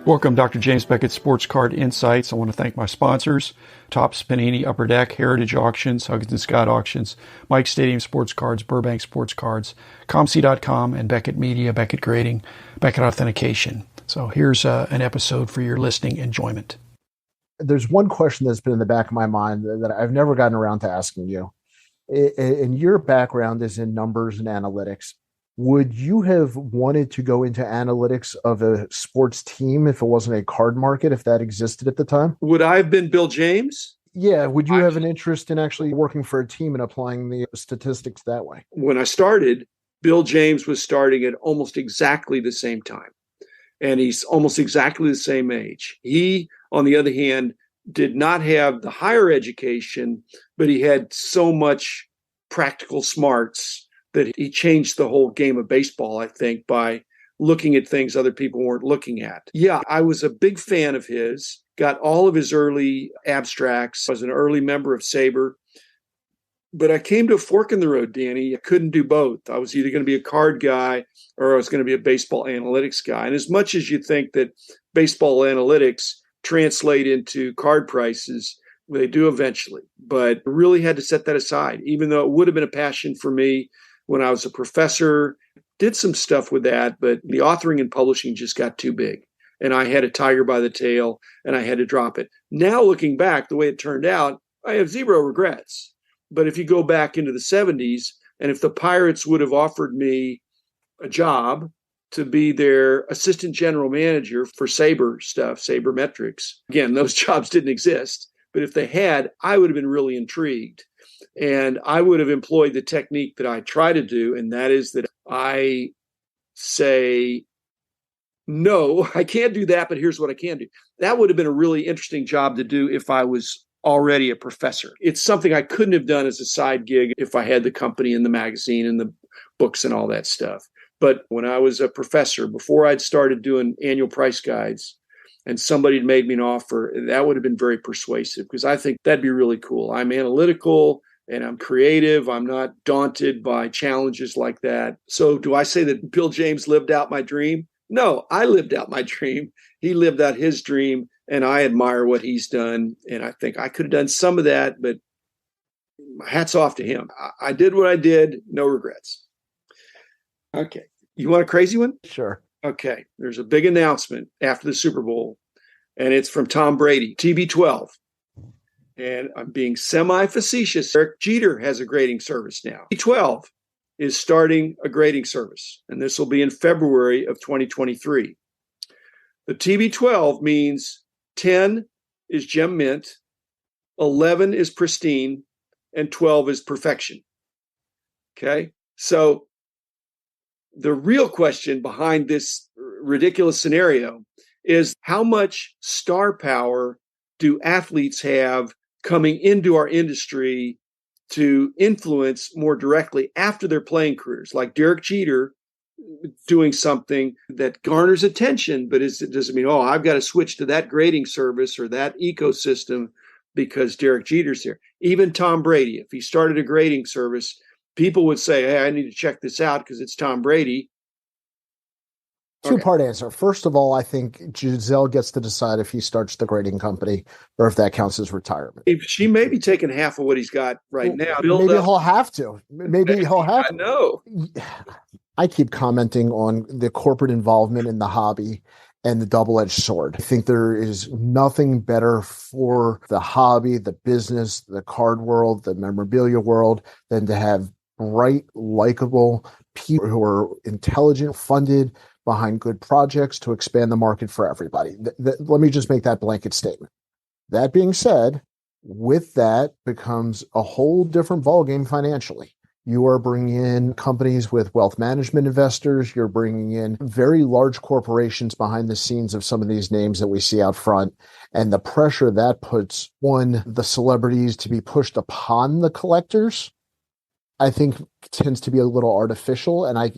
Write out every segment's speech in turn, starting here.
Welcome, Dr. James Beckett, Sports Card Insights. I want to thank my sponsors, Topps, Panini, Upper Deck, Heritage Auctions, Huggins & Scott Auctions, Mike Stadium Sports Cards, Burbank Sports Cards, ComC.com, and Beckett Media, Beckett Grading, Beckett Authentication. So here's an episode for your listening enjoyment. There's one question that's been in the back of my mind that I've never gotten around to asking you. And your background is in numbers and analytics. Would you have wanted to go into analytics of a sports team if it wasn't a card market, if that existed at the time? Would I have been Bill James? Yeah. Would you have an interest in actually working for a team and applying the statistics that way? When I started, Bill James was starting at almost exactly the same time. And he's almost exactly the same age. He, on the other hand, did not have the higher education, but he had so much practical smarts that he changed the whole game of baseball, I think, by looking at things other people weren't looking at. Yeah, I was a big fan of his, got all of his early abstracts. I was an early member of SABR. But I came to a fork in the road, Danny. I couldn't do both. I was either going to be a card guy or I was going to be a baseball analytics guy. And as much as you think that baseball analytics translate into card prices, they do eventually. But I really had to set that aside, even though it would have been a passion for me when I was a professor. Did some stuff with that, but the authoring and publishing just got too big. And I had a tiger by the tail and I had to drop it. Now looking back, the way it turned out, I have zero regrets. But if you go back into the 70s, and if the Pirates would have offered me a job to be their assistant general manager for SABR stuff, sabermetrics, again, those jobs didn't exist. But if they had, I would have been really intrigued. And I would have employed the technique that I try to do, and that is that I say, no, I can't do that, but here's what I can do. That would have been a really interesting job to do if I was already a professor. It's something I couldn't have done as a side gig if I had the company and the magazine and the books and all that stuff. But when I was a professor, before I'd started doing annual price guides, and somebody had made me an offer, that would have been very persuasive because I think that'd be really cool. I'm analytical and I'm creative. I'm not daunted by challenges like that. So do I say that Bill James lived out my dream? No, I lived out my dream. He lived out his dream, and I admire what he's done. And I think I could have done some of that, but hats off to him. I did what I did. No regrets. Okay. You want a crazy one? Sure. Okay. There's a big announcement after the Super Bowl, and it's from Tom Brady, TB12. And I'm being semi-facetious. Derek Jeter has a grading service now. TB12 is starting a grading service, and this will be in February of 2023. The TB12 means 10 is gem mint, 11 is pristine, and 12 is perfection. Okay? So the real question behind this ridiculous scenario is how much star power do athletes have coming into our industry to influence more directly after their playing careers, like Derek Jeter doing something that garners attention, but it doesn't mean, oh, I've got to switch to that grading service or that ecosystem because Derek Jeter's here. Even Tom Brady, if he started a grading service, people would say, hey, I need to check this out because it's Tom Brady. Two-part answer. First of all, I think Giselle gets to decide if he starts the grading company or if that counts as retirement. She may be taking half of what he's got right now. Maybe he'll have to. Maybe he'll have to. I know. I keep commenting on the corporate involvement in the hobby and the double-edged sword. I think there is nothing better for the hobby, the business, the card world, the memorabilia world than to have bright, likable people who are intelligent, funded, behind good projects to expand the market for everybody. Let me just make that blanket statement. That being said, with that becomes a whole different ballgame financially. You are bringing in companies with wealth management investors. You're bringing in very large corporations behind the scenes of some of these names that we see out front. And the pressure that puts on the celebrities to be pushed upon the collectors, I think tends to be a little artificial. And I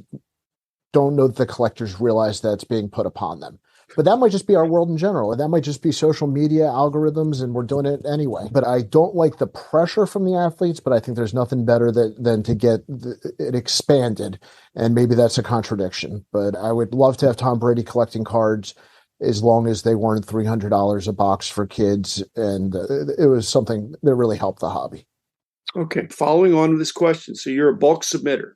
don't know that the collectors realize that's being put upon them. But that might just be our world in general. That might just be social media algorithms, and we're doing it anyway. But I don't like the pressure from the athletes, but I think there's nothing better than to get it expanded. And maybe that's a contradiction. But I would love to have Tom Brady collecting cards as long as they weren't $300 a box for kids. And it was something that really helped the hobby. Okay, following on to this question. So you're a bulk submitter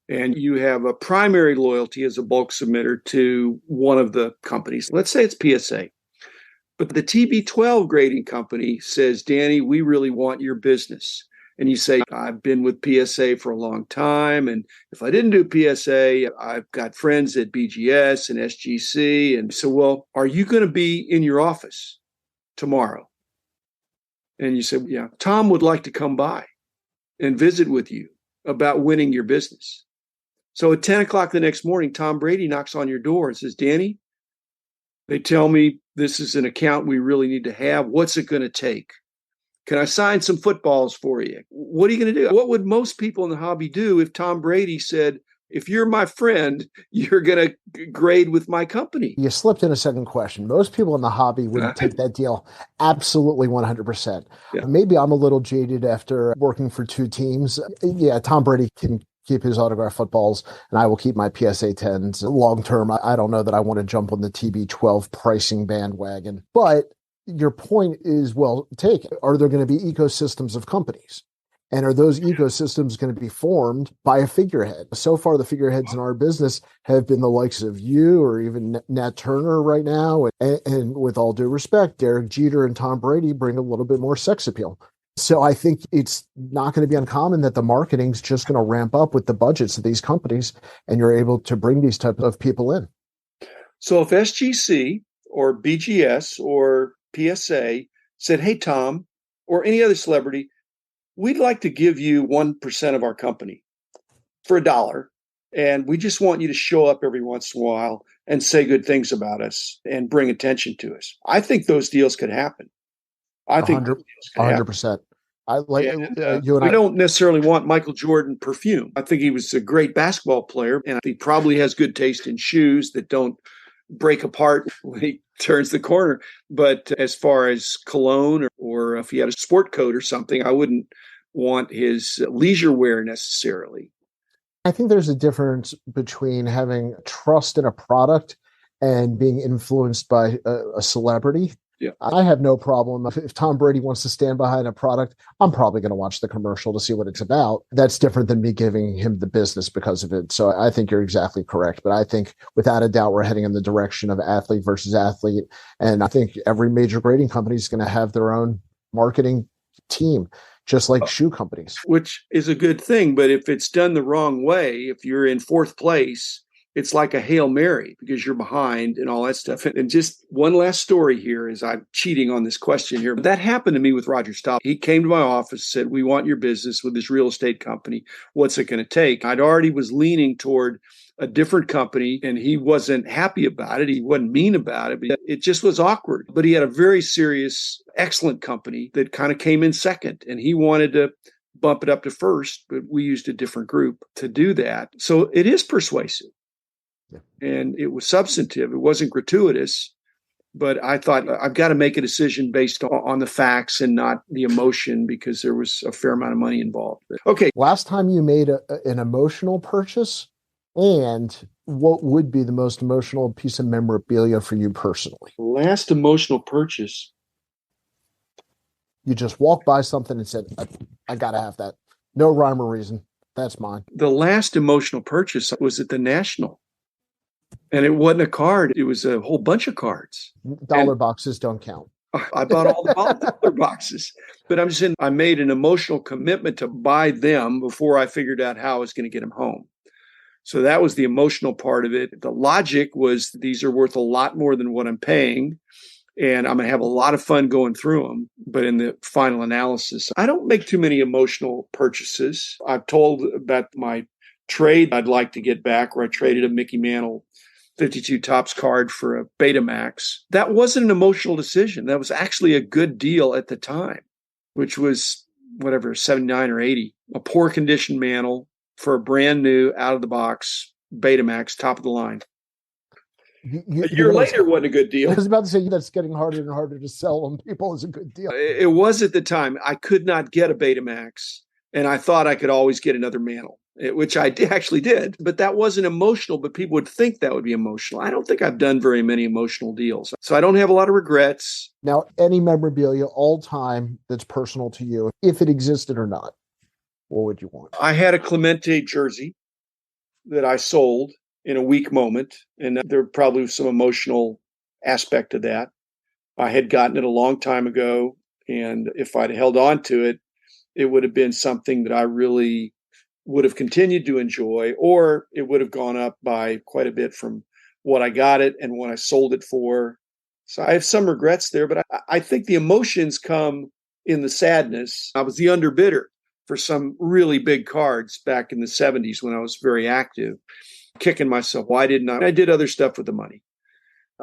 and you have a primary loyalty as a bulk submitter to one of the companies. Let's say it's PSA. But the TB12 grading company says, Danny, we really want your business. And you say, I've been with PSA for a long time. And if I didn't do PSA, I've got friends at BGS and SGC. And so, well, are you going to be in your office tomorrow? And you say, yeah, Tom would like to come by and visit with you about winning your business. So at 10 o'clock the next morning, Tom Brady knocks on your door and says, Danny, they tell me this is an account we really need to have. What's it going to take? Can I sign some footballs for you? What are you going to do? What would most people in the hobby do if Tom Brady said, if you're my friend, you're going to grade with my company? You slipped in a second question. Most people in the hobby wouldn't take that deal. Absolutely 100%. Yeah. Maybe I'm a little jaded after working for two teams. Yeah, Tom Brady can keep his autographed footballs, and I will keep my PSA 10s. Long term, I don't know that I want to jump on the TB12 pricing bandwagon. But your point is well taken. Are there going to be ecosystems of companies? And are those ecosystems going to be formed by a figurehead? So far, the figureheads in our business have been the likes of you or even Nat Turner right now. And with all due respect, Derek Jeter and Tom Brady bring a little bit more sex appeal. So I think it's not going to be uncommon that the marketing's just going to ramp up with the budgets of these companies, and you're able to bring these type of people in. So if SGC or BGS or PSA said, hey, Tom, or any other celebrity, we'd like to give you 1% of our company for $1. And we just want you to show up every once in a while and say good things about us and bring attention to us. I think those deals could happen. I think 100%. I like you and I I don't necessarily want Michael Jordan perfume. I think he was a great basketball player, and he probably has good taste in shoes that don't break apart when he turns the corner. But as far as cologne or if he had a sport coat or something, I wouldn't want his leisure wear necessarily. I think there's a difference between having trust in a product and being influenced by a celebrity. Yeah. I have no problem. If Tom Brady wants to stand behind a product, I'm probably going to watch the commercial to see what it's about. That's different than me giving him the business because of it. So I think you're exactly correct. But I think without a doubt, we're heading in the direction of athlete versus athlete. And I think every major grading company is going to have their own marketing team, just like shoe companies. Which is a good thing. But if it's done the wrong way, if you're in fourth place, it's like a Hail Mary because you're behind and all that stuff. And just one last story here is I'm cheating on this question here. That happened to me with Roger Staubach. He came to my office, said, we want your business with this real estate company. What's it going to take? I'd already was leaning toward a different company and he wasn't happy about it. He wasn't mean about it, but it just was awkward. But he had a very serious, excellent company that kind of came in second and he wanted to bump it up to first, but we used a different group to do that. So it is persuasive. And it was substantive. It wasn't gratuitous, but I thought I've got to make a decision based on the facts and not the emotion because there was a fair amount of money involved. Okay. Last time you made an emotional purchase, and what would be the most emotional piece of memorabilia for you personally? Last emotional purchase. You just walked by something and said, I got to have that. No rhyme or reason. That's mine. The last emotional purchase was at the National. And it wasn't a card. It was a whole bunch of cards. Dollar boxes don't count. I bought all the dollar boxes. But I'm just saying I made an emotional commitment to buy them before I figured out how I was going to get them home. So that was the emotional part of it. The logic was these are worth a lot more than what I'm paying. And I'm going to have a lot of fun going through them. But in the final analysis, I don't make too many emotional purchases. I've told about my trade I'd like to get back where I traded a Mickey Mantle 52 Topps card for a Betamax. That wasn't an emotional decision. That was actually a good deal at the time, which was whatever, 79 or 80. A poor condition Mantle for a brand new out of the box Betamax, top of the line. A year later wasn't a good deal. I was about to say that's getting harder and harder to sell on people as a good deal. It was at the time. I could not get a Betamax, and I thought I could always get another Mantle. which I actually did, but that wasn't emotional, but people would think that would be emotional. I don't think I've done very many emotional deals. So I don't have a lot of regrets. Now, any memorabilia all time that's personal to you, if it existed or not, what would you want? I had a Clemente jersey that I sold in a weak moment, and there probably was some emotional aspect to that. I had gotten it a long time ago, and if I'd held on to it, it would have been something that I really would have continued to enjoy, or it would have gone up by quite a bit from what I got it and what I sold it for. So I have some regrets there, but I think the emotions come in the sadness. I was the underbidder for some really big cards back in the 70s when I was very active, kicking myself. Why didn't I? I did other stuff with the money.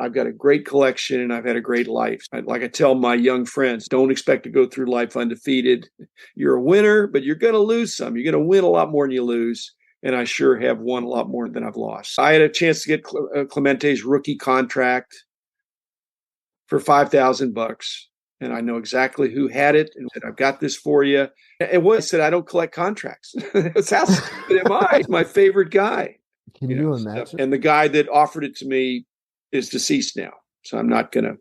I've got a great collection and I've had a great life. Like I tell my young friends, don't expect to go through life undefeated. You're a winner, but you're going to lose some. You're going to win a lot more than you lose. And I sure have won a lot more than I've lost. I had a chance to get Clemente's rookie contract for $5,000. And I know exactly who had it and said, I've got this for you. And I said, I don't collect contracts. That's how stupid am I? He's my favorite guy. Can you imagine? And the guy that offered it to me is deceased now. So I'm not going to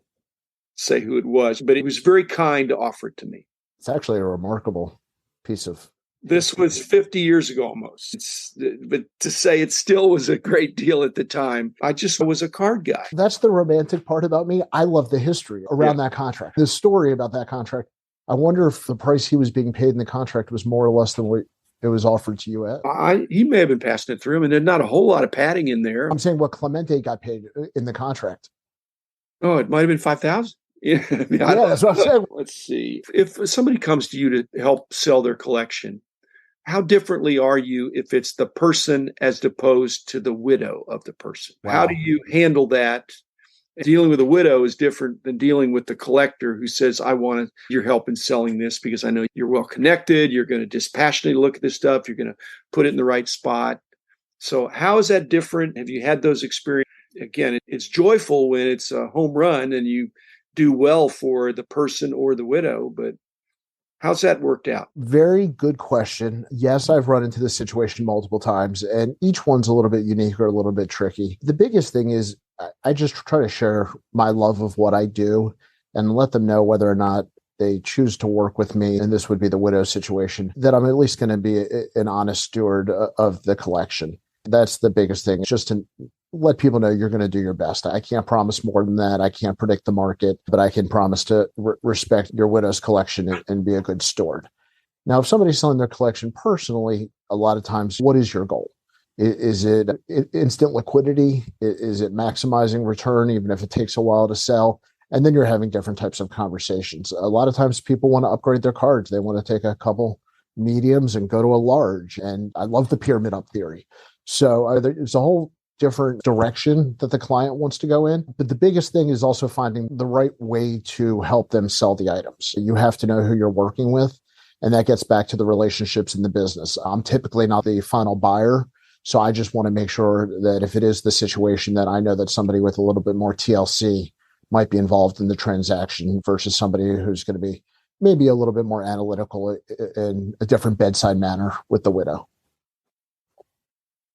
say who it was, but it was very kind to offer it to me. It's actually a remarkable piece of... This was 50 years ago almost. But to say it still was a great deal at the time, I just was a card guy. That's the romantic part about me. I love the history around that contract. The story about that contract. I wonder if the price he was being paid in the contract was more or less than what it was offered to you at. He may have been passing it through him, and there's not a whole lot of padding in there. I'm saying what Clemente got paid in the contract. Oh, it might have been $5,000. Yeah, that's what I'm saying. Let's see. If somebody comes to you to help sell their collection, how differently are you if it's the person as opposed to the widow of the person? Wow. How do you handle that? Dealing with a widow is different than dealing with the collector who says, I want your help in selling this because I know you're well connected. You're going to dispassionately look at this stuff. You're going to put it in the right spot. So how is that different? Have you had those experiences? Again, it's joyful when it's a home run and you do well for the person or the widow, but how's that worked out? Very good question. Yes, I've run into this situation multiple times, and each one's a little bit unique or a little bit tricky. The biggest thing is I just try to share my love of what I do and let them know whether or not they choose to work with me, and this would be the widow situation, that I'm at least going to be an honest steward of the collection. That's the biggest thing, just to let people know you're going to do your best. I can't promise more than that. I can't predict the market, but I can promise to respect your widow's collection and be a good steward. Now, if somebody's selling their collection personally, a lot of times, what is your goal? Is it instant liquidity? Is it maximizing return, even if it takes a while to sell? And then you're having different types of conversations. A lot of times people want to upgrade their cards. They want to take a couple mediums and go to a large. And I love the pyramid up theory. So there's a whole different direction that the client wants to go in. But the biggest thing is also finding the right way to help them sell the items. You have to know who you're working with. And that gets back to the relationships in the business. I'm typically not the final buyer. So I just want to make sure that if it is the situation, that I know that somebody with a little bit more TLC might be involved in the transaction versus somebody who's going to be maybe a little bit more analytical in a different bedside manner with the widow.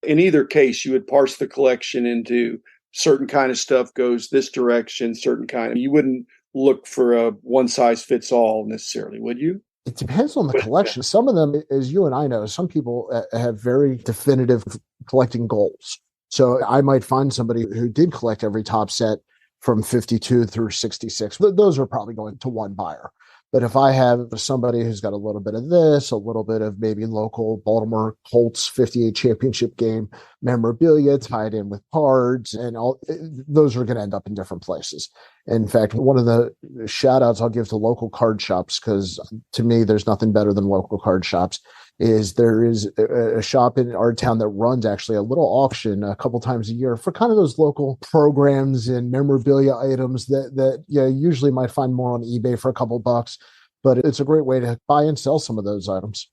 In either case, you would parse the collection into certain kind of stuff goes this direction, certain kind. You wouldn't look for a one size fits all necessarily, would you? It depends on the collection. Some of them, as you and I know, some people have very definitive collecting goals. So I might find somebody who did collect every top set from 52 through 66. Those are probably going to one buyer. But if I have somebody who's got a little bit of this, a little bit of maybe local Baltimore Colts 58 championship game memorabilia tied in with cards, and all those are going to end up in different places. In fact, one of the shout outs I'll give to local card shops, because to me, there's nothing better than local card shops, is there is a shop in our town that runs actually a little auction a couple times a year for kind of those local programs and memorabilia items that you usually might find more on eBay for a couple bucks, but it's a great way to buy and sell some of those items.